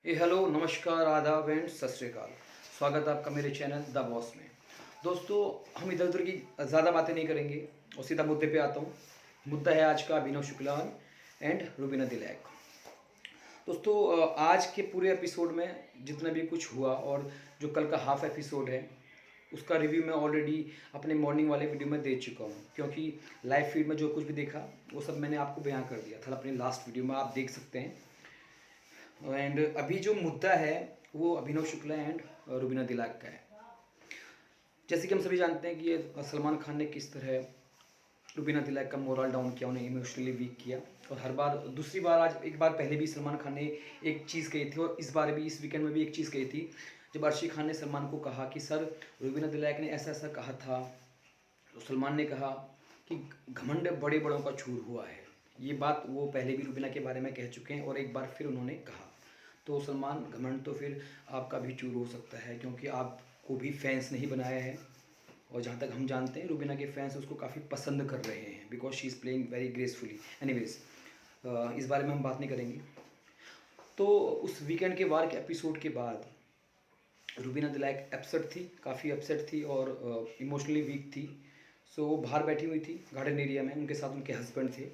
Hello नमस्कार आदाब and सत श्री अकाल। स्वागत है आपका मेरे चैनल द बॉस में। दोस्तों, हम इधर उधर की ज़्यादा बातें नहीं करेंगे और सीधा मुद्दे पे आता हूँ। मुद्दा है आज का अभिनव शुक्लान एंड रुबीना दिलैक। दोस्तों, आज के पूरे एपिसोड में जितना भी कुछ हुआ और जो कल का हाफ एपिसोड है उसका रिव्यू मैं ऑलरेडी अपने मॉर्निंग वाले वीडियो में दे चुका हूँ, क्योंकि लाइव फीड में जो कुछ भी देखा वो सब मैंने आपको बयां कर दिया था अपने लास्ट वीडियो में, आप देख सकते हैं। एंड अभी जो मुद्दा है वो अभिनव शुक्ला एंड रुबीना दिलाक का है। जैसे कि हम सभी जानते हैं कि ये सलमान खान ने किस तरह रुबीना दिलाक का मोरल डाउन किया, उन्हें इमोशनली वीक किया। और हर बार, दूसरी बार, आज एक बार पहले भी सलमान खान ने एक चीज़ कही थी और इस बार भी, इस वीकेंड में भी एक चीज़ कही थी, जब अर्शी खान ने सलमान को कहा कि सर रुबीना दिलाक ने ऐसा ऐसा कहा था, तो सलमान ने कहा कि घमंड बड़े बड़ों का छूर हुआ है। ये बात वो पहले भी रुबीना के बारे में कह चुके हैं और एक बार फिर उन्होंने कहा। तो सलमान, घमंड तो फिर आपका भी चूर हो सकता है, क्योंकि आपको भी फैंस नहीं बनाया है। और जहाँ तक हम जानते हैं रुबीना के फैंस उसको काफ़ी पसंद कर रहे हैं, because she is playing very gracefully. Anyways, इस बारे में हम बात नहीं करेंगे। तो उस वीकेंड के वार के एपिसोड के बाद रुबीना दिलाक अपसेट थी, काफ़ी अपसेट थी और इमोशनली वीक थी। सो वो बाहर बैठी हुई थी गार्डन एरिया में, उनके साथ उनके हस्बैंड थे।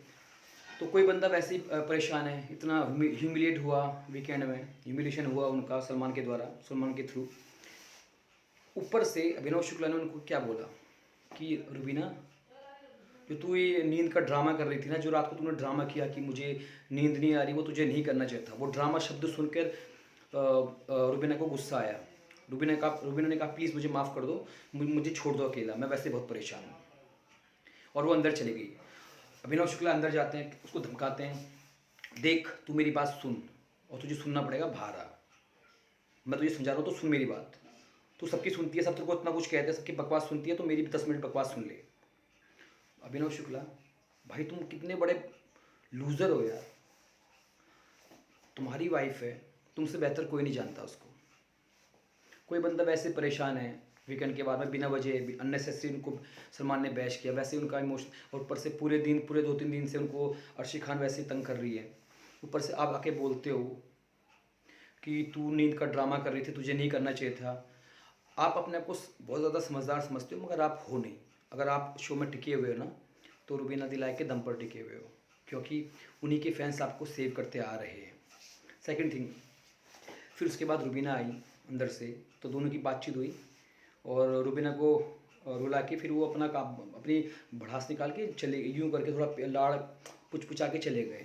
तो कोई बंदा वैसे ही परेशान है, इतना ह्यूमिलेट हुआ वीकेंड में, ह्यूमिलेशन हुआ उनका सलमान के द्वारा, सलमान के थ्रू। ऊपर से अभिनव शुक्ला ने उनको क्या बोला कि रुबीना, जो तू ये नींद का ड्रामा कर रही थी ना, जो रात को तूने ड्रामा किया कि मुझे नींद नहीं आ रही, वो तुझे नहीं करना चाहिए था। वो ड्रामा शब्द सुनकर रुबीना को गुस्सा आया। रुबीना ने कहा प्लीज़ मुझे माफ़ कर दो, मुझे छोड़ दो अकेला, मैं वैसे बहुत परेशान हूँ। और वो अंदर चली गई। अभिनव शुक्ला अंदर जाते हैं, उसको धमकाते हैं, देख तू मेरी बात सुन और तुझे सुनना पड़ेगा, बाहर आ, मैं तुझे समझा रहा हूँ तो सुन मेरी बात। तू सबकी सुनती है, सब तेरे को इतना कुछ कहते हैं, सबकी बकवास सुनती है, तो मेरी भी 10 मिनट बकवास सुन ले। अभिनव शुक्ला, भाई तुम कितने बड़े लूज़र हो यार। तुम्हारी वाइफ है, तुमसे बेहतर कोई नहीं जानता उसको। कोई बंदा वैसे परेशान है वीकेंड के बाद में, बिना वजह अननेसेसरी उनको सलमान ने बैश किया, वैसे उनका इमोशन, और ऊपर से पूरे 2-3 दिन से उनको अर्शी खान वैसे ही तंग कर रही है। ऊपर से आप आके बोलते हो कि तू नींद का ड्रामा कर रही थी, तुझे नहीं करना चाहिए था। आप अपने आप को बहुत ज़्यादा समझदार समझते हो, मगर आप हो नहीं। अगर आप शो में टिके हुए हो ना, तो रुबीना दिलाक के दम पर टिके हुए हो, क्योंकि उन्हीं के फैंस आपको सेव करते आ रहे हैं। सेकंड थिंग, फिर उसके बाद रुबीना आई अंदर से, तो दोनों की बातचीत हुई और रुबीना को रुला के फिर वो अपना काम, अपनी भड़ास निकाल के चले गए, यूँ करके थोड़ा लाड़ पुचपुचा के चले गए।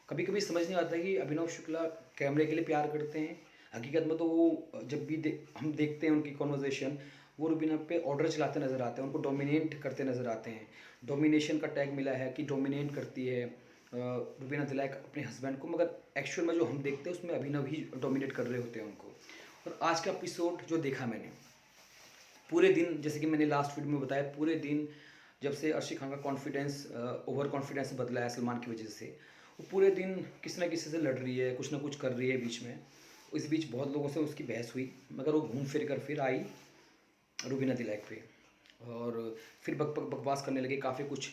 कभी कभी समझ नहीं आता कि अभिनव शुक्ला कैमरे के लिए प्यार करते हैं, हकीकत में तो वो जब भी हम देखते हैं उनकी कॉन्वर्जेशन, वो रुबीना पे ऑर्डर चलाते नज़र आते हैं, उनको डोमिनेट करते नज़र आते हैं। डोमिनेशन का टैग मिला है कि डोमिनेट करती है रुबीना दिलाक अपने हस्बैंड को, मगर एक्चुअल में जो हम देखते हैं उसमें अभिनव ही डोमिनेट कर रहे होते हैं उनको। और आज का एपिसोड जो देखा मैंने, पूरे दिन, जैसे कि मैंने लास्ट वीडियो में बताया, पूरे दिन जब से अर्शी खान का कॉन्फिडेंस ओवर कॉन्फिडेंस बदला है सलमान की वजह से, वो पूरे दिन किसी ना किसी से लड़ रही है, कुछ ना कुछ कर रही है बीच में। इस बीच बहुत लोगों से उसकी बहस हुई, मगर वो घूम फिर कर फिर आई रुबीना दिलाक पे, और फिर बकवास करने लगी, काफ़ी कुछ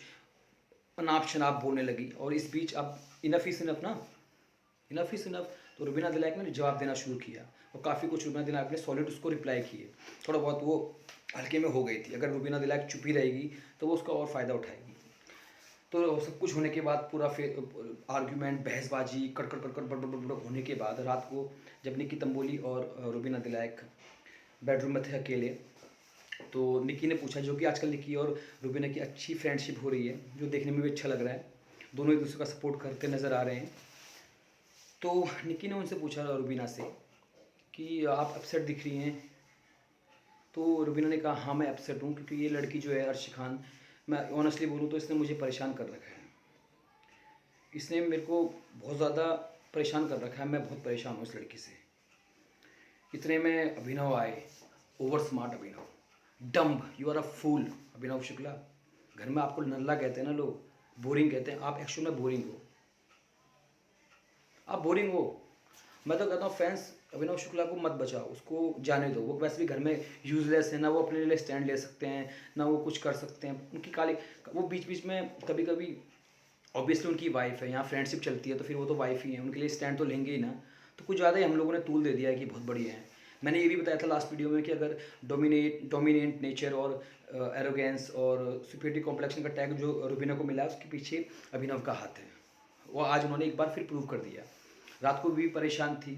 अनाप शनाप बोलने लगी। और इस बीच अब इनफ इज़ इनफ ना, इनफ इज़ इनफ, तो रुबीना दिलाक ने जवाब देना शुरू किया और काफ़ी कुछ रुबीना दिलाक ने सॉलिड उसको रिप्लाई किए। थोड़ा बहुत वो हल्के में हो गई थी, अगर रुबीना दिलाक चुप ही रहेगी तो वो उसका और फ़ायदा उठाएगी। तो सब कुछ होने के बाद पूरा फिर आर्ग्यूमेंट, बहसबाजी, कड़कड़ कड़कड़ बड़ बड़ बड़ होने के बाद रात को जब निकी तंबोली और रुबीना दिलाक बेडरूम में थे अकेले, तो निकी ने पूछा, जो कि आजकल निकी और रुबीना की अच्छी फ्रेंडशिप हो रही है, जो देखने में भी अच्छा लग रहा है, दोनों एक दूसरे का सपोर्ट करते नज़र आ रहे हैं। तो निकी ने उनसे पूछा रुबीना से कि आप अपसेट दिख रही हैं। तो रुबीना ने कहा हाँ मैं अपसेट हूँ, क्योंकि ये लड़की जो है अर्शी खान, मैं ऑनेस्टली बोलूँ तो इसने मुझे परेशान कर रखा है। इसने मेरे को बहुत ज़्यादा परेशान कर रखा है, मैं बहुत परेशान हूँ इस लड़की से। इतने में अभिनव आए, over smart Abhinav, dumb, you are a fool Abhinav Shukla. घर में आपको नल्ला कहते हैं ना लोग, बोरिंग कहते हैं, आप एक्चुअल में बोरिंग हो, आप बोरिंग हो। मैं तो कहता हूँ फैंस अभिनव शुक्ला को मत बचाओ, उसको जाने दो, वो वैसे भी घर में यूजलेस है, ना वो अपने लिए स्टैंड ले सकते हैं, ना वो कुछ कर सकते हैं। उनकी काली, वो बीच बीच में कभी कभी, ऑब्वियसली उनकी वाइफ है, यहाँ फ्रेंडशिप चलती है तो फिर वो तो वाइफ ही है, उनके लिए स्टैंड तो लेंगे ही ना। तो कुछ ज़्यादा ही हम लोगों ने तूल दे दिया है कि बहुत बढ़िया है। मैंने ये भी बताया था लास्ट वीडियो में कि अगर डोमिनेंट नेचर और एरोगेंस और सुपीरियरिटी कॉम्प्लेक्शन का टैग जो रुबीना को मिला उसके पीछे अभिनव का हाथ है। वो आज उन्होंने एक बार फिर प्रूव कर दिया। रात को भी परेशान थी,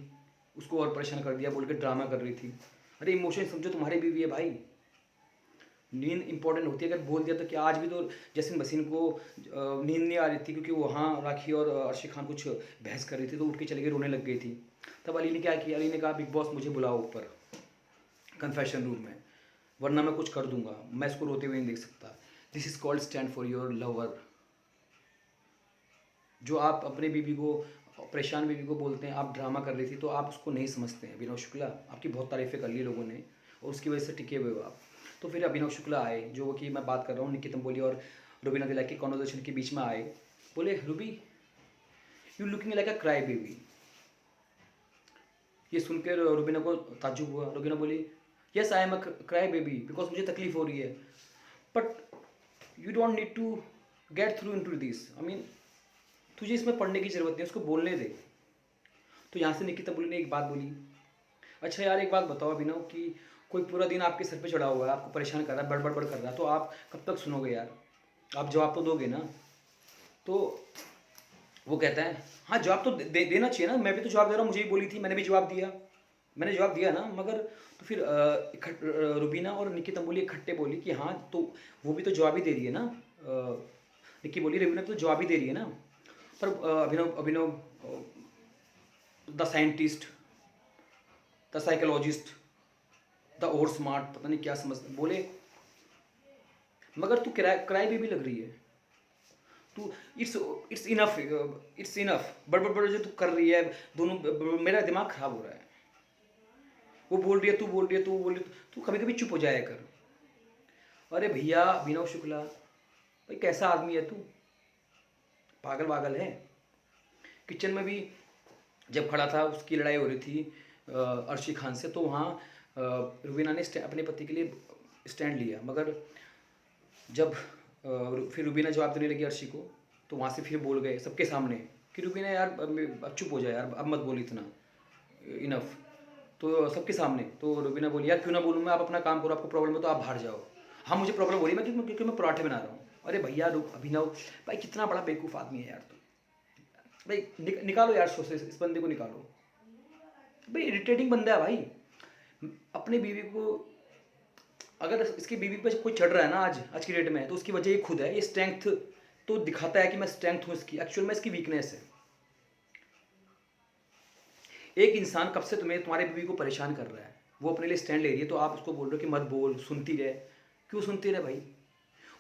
उसको और परेशान कर दिया, बोल के ड्रामा कर रही थी। अरे इमोशन समझो, तुम्हारी बीवी है भाई, नींद इंपॉर्टेंट होती है। अगर बोल दिया तो क्या, आज भी तो जैस्मिन भसीन को नींद नहीं आ रही थी क्योंकि वहाँ राखी और अर्शी खान कुछ बहस कर रही थी, तो उठ के चले गई, रोने लग गई थी। तब अली ने क्या किया, अली ने कहा बिग बॉस मुझे बुलाओ ऊपर कन्फेशन रूम में, वरना मैं कुछ कर दूंगा, मैं इसको रोते हुए नहीं देख सकता। This is called stand for your lover. जो आप अपने बीवी को, परेशान बीवी को बोलते हैं आप ड्रामा कर रही थी, तो आप उसको नहीं समझते हैं। अभिनव शुक्ला, आपकी बहुत तारीफ़ें कर ली लोगों ने और उसकी वजह से टिके हुए हो आप। तो फिर अभिनव शुक्ला आए, जो कि मैं बात कर रहा हूँ निकी तंबोली और रुबीना दिलाई की कॉन्वर्जेशन के बीच में आए, बोले Ruby you looking like a cry baby. ये सुनकर रुबीना को ताज्जुब हुआ। रुबीना बोली yes I am a cry baby because मुझे तकलीफ हो रही है, but you don't need to get through into this. I mean तुझे इसमें पढ़ने की ज़रूरत नहीं, उसको बोलने दे। तो यहाँ से निकी तंबोली ने एक बात बोली, अच्छा यार एक बात बताओ अभिनव कि कोई पूरा दिन आपके सर पे चढ़ा हुआ है, आपको परेशान कर रहा है, बड़ कर रहा है, तो आप कब तक सुनोगे यार, आप जवाब तो दोगे ना। तो वो कहता है हाँ जवाब तो देना चाहिए ना, मैं भी तो जवाब दे रहा हूँ, मुझे भी बोली थी, मैंने भी जवाब दिया, मैंने जवाब दिया ना। मगर तो फिर रुबीना और निकी तंबोली इकट्ठे बोली कि हाँ तो वो भी तो जवाब ही दे रही है ना। निकी बोली रुबीना तो जवाब ही दे रही है ना। पर Abhinav the scientist, the psychologist, the और स्मार्ट, पता नहीं क्या समझ, बोले मगर तू क्राई बेबी लग रही है, तू इट्स इनफ बड़ जो तू कर रही है, दोनों मेरा दिमाग खराब हो रहा है। वो बोल रही है, तू बोल रही है, तू बोल रही है, तू कभी कभी चुप हो जाया कर। अरे भैया अभिनव शुक्ला भाई कैसा आदमी है तू, पागल वागल है। किचन में भी जब खड़ा था, उसकी लड़ाई हो रही थी अर्शी खान से, तो वहाँ रुबीना ने अपने पति के लिए स्टैंड लिया। मगर जब फिर रुबीना जवाब देने लगी अर्शी को, तो वहाँ से फिर बोल गए सबके सामने कि रुबीना यार अब चुप हो जाए यार, अब मत बोल इतना, इनफ। तो सबके सामने तो रुबीना बोली यार क्यों ना बोलूँ मैं, आप अपना काम करो, आपको प्रॉब्लम है तो आप बाहर जाओ। हाँ मुझे प्रॉब्लम हो रही है क्योंकि मैं पराठे बना रहा हूँ। अरे भैया अभिनव भाई कितना बड़ा बेवकूफ़ आदमी है यार तू भाई, निकालो यार शो से इस बंदे को निकालो भाई, इरिटेटिंग बंदा है भाई। अपनी बीवी को, अगर इसकी बीवी पे कोई चढ़ रहा है ना आज की डेट में, तो उसकी वजह ये खुद है। ये स्ट्रेंथ तो दिखाता है कि मैं स्ट्रेंथ हूँ इसकी, एक्चुअल में इसकी वीकनेस है। एक इंसान कब से तुम्हारे बीवी को परेशान कर रहा है, वो अपने लिए स्टैंड ले रही है, तो आप उसको बोल रहे हो कि मत बोल, सुनती रहे। क्यों सुनती रहे भाई?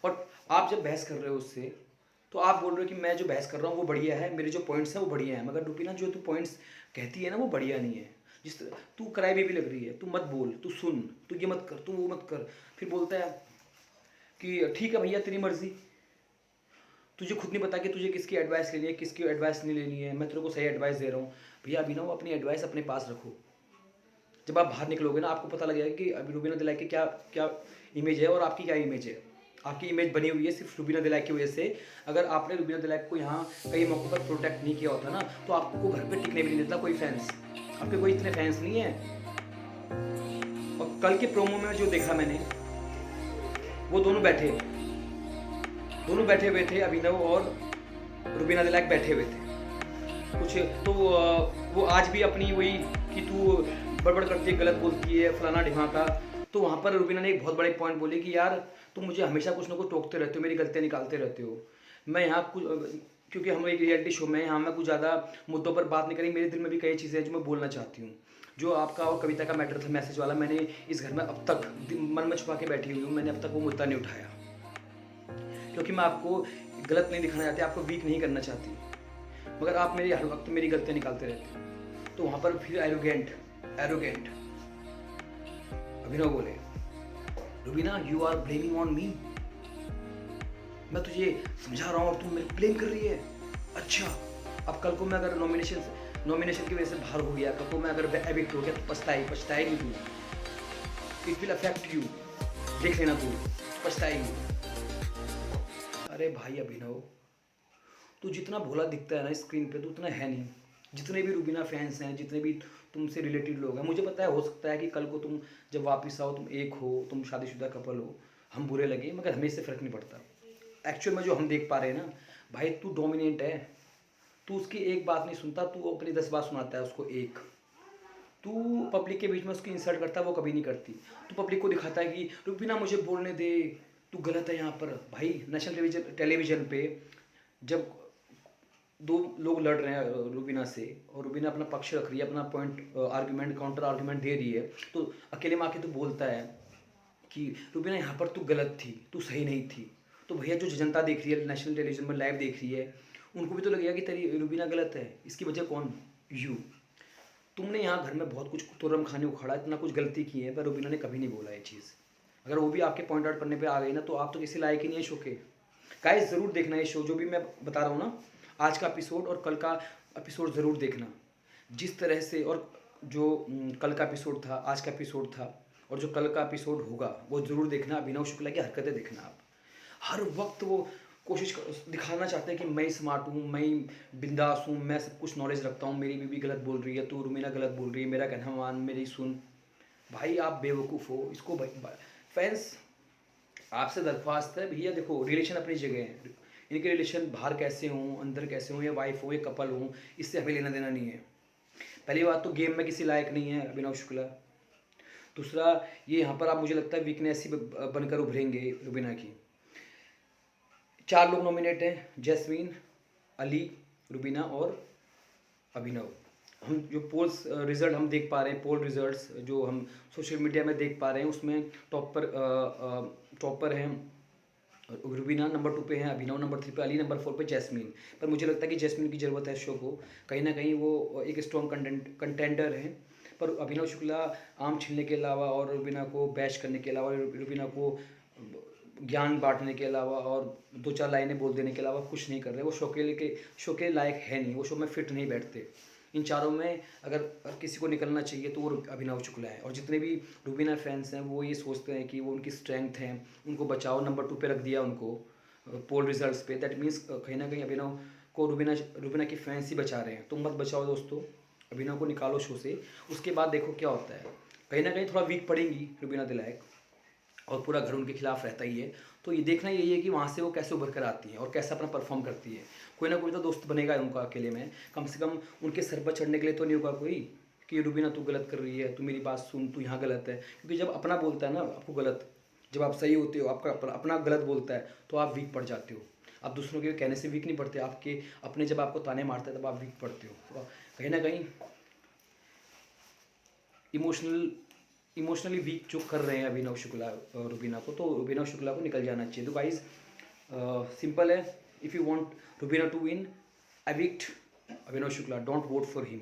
और आप जब बहस कर रहे हो उससे, तो आप बोल रहे हो कि मैं जो बहस कर रहा हूँ वो बढ़िया है, मेरे जो पॉइंट्स हैं वो बढ़िया हैं, मगर रुबीना जो तू पॉइंट्स कहती है ना वो बढ़िया नहीं है। जिस तरह तू क्राई बेबी लग रही है, तू मत बोल, तू सुन, तू ये मत कर, तू वो मत कर। फिर बोलता है कि ठीक है भैया तेरी मर्जी, तुझे खुद नहीं पता कि तुझे किसकी एडवाइस लेनी है, किसकी एडवाइस नहीं लेनी है, मैं तेरे को सही एडवाइस दे रहा हूँ। भैया अभिनव अपनी एडवाइस अपने पास रखो, जब आप बाहर निकलोगे ना आपको पता लगेगा कि अभी रुबीना दिलाई की क्या क्या इमेज है और आपकी क्या इमेज है। आपकी इमेज बनी हुई है सिर्फ रुबीना दिलाई की वजह से। अगर आपने रुबीना दिलाई को यहाँ कई मौक़ों पर प्रोटेक्ट नहीं किया होता ना, तो आपको घर पे टिकने भी नहीं देता कोई फैंस, आपके कोई इतने फैंस नहीं है। और कल के प्रोमो में जो देखा मैंने, वो दोनों बैठे हुए थे, अभिनव और रुबीना दिलाई बैठे हुए थे कुछ, तो वो आज भी अपनी वही कि तू बड़बड़ करती है, गलत बोलती है, फलाना ढिमाका। तो वहाँ पर रुबीना ने एक बहुत बड़े पॉइंट बोले कि यार तुम मुझे हमेशा कुछ ना कुछ टोकते रहते हो, मेरी गलतियाँ निकालते रहते हो। मैं यहाँ कुछ, क्योंकि हम एक रियलिटी शो में, यहाँ मैं कुछ ज़्यादा मुद्दों पर बात नहीं करेंगे, मेरे दिल में भी कई चीज़ें हैं जो मैं बोलना चाहती हूँ। जो आपका और कविता का मैटर था मैसेज वाला, मैंने इस घर में अब तक मन में छुपा के बैठी हुई हूँ, मैंने अब तक वो मुद्दा नहीं उठाया, क्योंकि मैं आपको गलत नहीं दिखाना चाहती, आपको वीक नहीं करना चाहती, मगर आप मेरी हर वक्त मेरी गलतियाँ निकालते रहते हो। तो वहाँ पर फिर एरोगेंट अभिनव बोले Rubina you are blaming on me, मैं तुझे समझा रहा हूँ और तू मेरे ब्लेम कर रही है। अच्छा अब कल को मैं अगर नॉमिनेशन की वजह से बाहर हो गया, कल को मैं अगर एविक्ट हो गया तो पछताएगी तू, इट विल अफेक्ट यू, देख लेना तू पछताएगी। अरे भाई अभिनव, तू जितना भोला दिखता है ना स्क्रीन पे, तो उतना है नहीं। जितने भी रुबीना फैंस हैं, जितने भी तुमसे रिलेटेड लोग हैं, मुझे पता है हो सकता है कि कल को तुम जब वापस आओ, तुम एक हो, तुम शादीशुदा कपल हो, हम बुरे लगे, मगर हमें इससे फ़र्क नहीं पड़ता। एक्चुअल में जो हम देख पा रहे हैं ना भाई, तू डोमिनेंट है, तू उसकी एक बात नहीं सुनता, तू अपनी 10 बात सुनाता है उसको एक। तू पब्लिक के बीच में उसकी इंसल्ट करता है, वो कभी नहीं करती। तू पब्लिक को दिखाता है कि रुबीना मुझे बोलने दे, तू गलत है यहाँ पर। भाई नेशनल टेलीविजन पे जब दो लोग लड़ रहे हैं रुबीना से, और रुबीना अपना पक्ष रख रही है, अपना पॉइंट आर्गुमेंट काउंटर आर्गुमेंट दे रही है, तो अकेले में आके तो बोलता है कि रुबीना यहाँ पर तू गलत थी, तू सही नहीं थी। तो भैया जो जनता देख रही है, नेशनल टेलीविजन में लाइव देख रही है, उनको भी तो लगेगा कि तेरी रुबीना गलत है। इसकी वजह कौन? यू। तुमने यहाँ घर में बहुत कुछ तुरम खाने उखाड़ा, इतना कुछ गलती की है, पर रुबीना ने कभी नहीं बोला ये चीज़। अगर वो भी आपके पॉइंट आउट करने पे आ गई ना, तो आप तो किसी लायक ही नहीं है शो के। गाइस ज़रूर देखना ये शो, जो भी मैं बता रहा हूँ ना, आज का एपिसोड और कल का एपिसोड ज़रूर देखना। जिस तरह से, और जो कल का एपिसोड था, आज का एपिसोड था, और जो कल का एपिसोड होगा, वो ज़रूर देखना। अभिनव शुक्ला की हरकतें देखना आप। हर वक्त वो दिखाना चाहते हैं कि मैं स्मार्ट हूँ, मैं बिंदास हूँ, मैं सब कुछ नॉलेज रखता हूँ, मेरी बीवी गलत बोल रही है, तू रुबीना गलत बोल रही है, मेरा कहना मान, मेरी सुन। भाई आप बेवकूफ़ हो। इसको फैंस आपसे दरख्वास्त है, भैया देखो रिलेशन अपनी जगह है, इनके रिलेशन बाहर कैसे हों, अंदर कैसे हों, या वाइफ हो या कपल हो, इससे हमें लेना देना नहीं है। पहली बात तो गेम में किसी लायक नहीं है अभिनव शुक्ला। दूसरा, ये यहाँ पर आप मुझे लगता है वीकनेस ही बनकर उभरेंगे रुबीना की। 4 लोग नॉमिनेट हैं, जैस्मीन, अली, रुबीना और अभिनव। हम जो पोल्स रिज़ल्ट हम देख पा रहे हैं, पोल रिज़ल्ट्स जो हम सोशल मीडिया में देख पा रहे हैं, उसमें टॉपर हैं रुबीना, नंबर 2 पे हैं अभिनव, नंबर 3 पे अली, नंबर 4 पे जैस्मीन। पर मुझे लगता है कि जैस्मीन की ज़रूरत है शो को, कहीं ना कहीं वो एक स्ट्रॉन्ग कंटेंडर है। पर अभिनव शुक्ला आम छीनने के अलावा और रुबीना को बैश करने के अलावा, रुबीना को ज्ञान बांटने के अलावा और 2-4 लाइनें बोल देने के अलावा कुछ नहीं कर रहे। वो शो के लायक है नहीं, वो शो में फिट नहीं बैठते। इन चारों में अगर किसी को निकलना चाहिए तो वो अभिनव शुक्ला है। और जितने भी रुबीना फैंस हैं वो ये सोचते हैं कि वो उनकी स्ट्रेंथ हैं, उनको बचाओ, नंबर 2 पे रख दिया उनको पोल रिजल्ट्स पे। दैट मीन्स कहीं ना कहीं अभिनव को रुबीना की फैंस ही बचा रहे हैं। तुम मत बचाओ दोस्तों, अभिनव को निकालो शो से। उसके बाद देखो क्या होता है। कहीं ना कहीं थोड़ा वीक पड़ेंगी रुबीना दिलायक, और पूरा घर उनके खिलाफ रहता ही है। तो ये देखना यही है कि वहाँ से वो कैसे उभर कर आती है और कैसे अपना परफॉर्म करती है। कोई ना कोई तो दोस्त बनेगा उनका अकेले में, कम से कम उनके सर पर चढ़ने के लिए तो नहीं होगा कोई कि रुबीना तू गलत कर रही है, तू मेरी बात सुन, तू यहाँ गलत है। क्योंकि जब अपना बोलता है ना आपको गलत, जब आप सही होते हो, आपका अपना गलत बोलता है, तो आप वीक पड़ जाते हो। आप दूसरों के कहने से वीक नहीं पड़ते, आपके अपने जब आपको ताने मारते हैं तब आप वीक पड़ते हो। तो कहीं ना कहीं इमोशनली वीक जो कर रहे हैं अभिनव शुक्ला रुबीना को, तो अभिनव शुक्ला को निकल जाना चाहिए। तो गाइज सिंपल है, if you want Rubina to win, evict Abhinav Shukla, don't vote for him.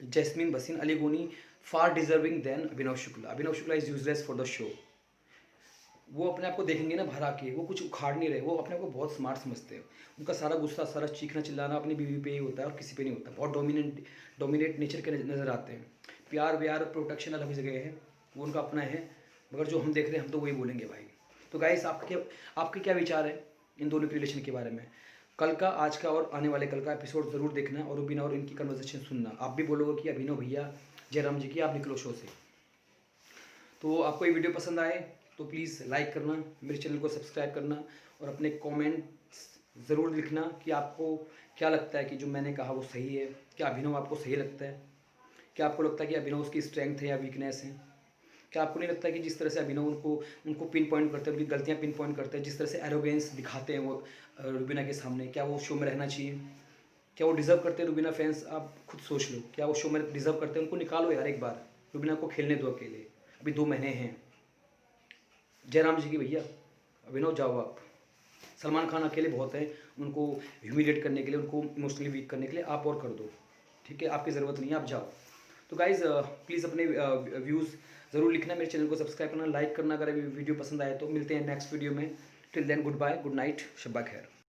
Jasmin Bhasin, Aly Goni far deserving than Abhinav Shukla. Abhinav Shukla is useless for the show. वो अपने आप को देखेंगे ना भरा के, वो कुछ उखाड़ नहीं रहे, वो अपने आप को बहुत स्मार्ट समझते हैं। उनका सारा गुस्सा, सारा चीखना चिल्लाना अपनी बीवी पे ही होता है और किसी पे नहीं होता। बहुत डोमिनेट नेचर के नज़र आते हैं। प्यार व्यार प्रोटेक्शन अलग जगह है, वो उनका अपना है। मगर जो हम देख रहे हैं हम तो वही बोलेंगे भाई। तो गाइस आपके क्या विचार है इन दोनों के रिलेशन के बारे में? कल का, आज का और आने वाले कल का एपिसोड ज़रूर देखना और रुबीना और इनकी कन्वर्सेशन सुनना। आप भी बोलोगे कि अभिनव भैया, जयराम जी की आप निकलो शो से। तो आपको ये वीडियो पसंद आए तो प्लीज़ लाइक करना, मेरे चैनल को सब्सक्राइब करना और अपने कमेंट्स ज़रूर लिखना कि आपको क्या लगता है कि जो मैंने कहा वो सही है। क्या अभिनव आपको सही लगता है? क्या आपको लगता है कि अभिनव उसकी स्ट्रेंथ है या वीकनेस है? क्या आपको नहीं लगता कि जिस तरह से अभिनव उनको पिन पॉइंट करते हैं, उनकी गलतियाँ पिन पॉइंट करते हैं, जिस तरह से एरोगेंस दिखाते हैं वो रुबीना के सामने, क्या वो शो में रहना चाहिए? क्या वो डिज़र्व करते हैं रुबीना फैंस? आप खुद सोच लो, क्या वो शो में डिज़र्व करते हैं? उनको निकालो यार एक बार, रुबीना को खेलने दो अकेले, अभी 2 महीने हैं। जयराम जी की भैया, अभिनव जाओ आप। सलमान खान अकेले बहुत हैं उनको ह्यूमिलेट करने के लिए, उनको इमोशनली वीक करने के लिए, आप और कर दो, ठीक है? आपकी ज़रूरत नहीं है, आप जाओ। तो गाइज़ प्लीज़ अपने व्यूज़ ज़रूर लिखना, मेरे चैनल को सब्सक्राइब करना, लाइक करना अगर वीडियो पसंद आए तो। मिलते हैं नेक्स्ट वीडियो में। Till then goodbye, good night, शब्बा खैर।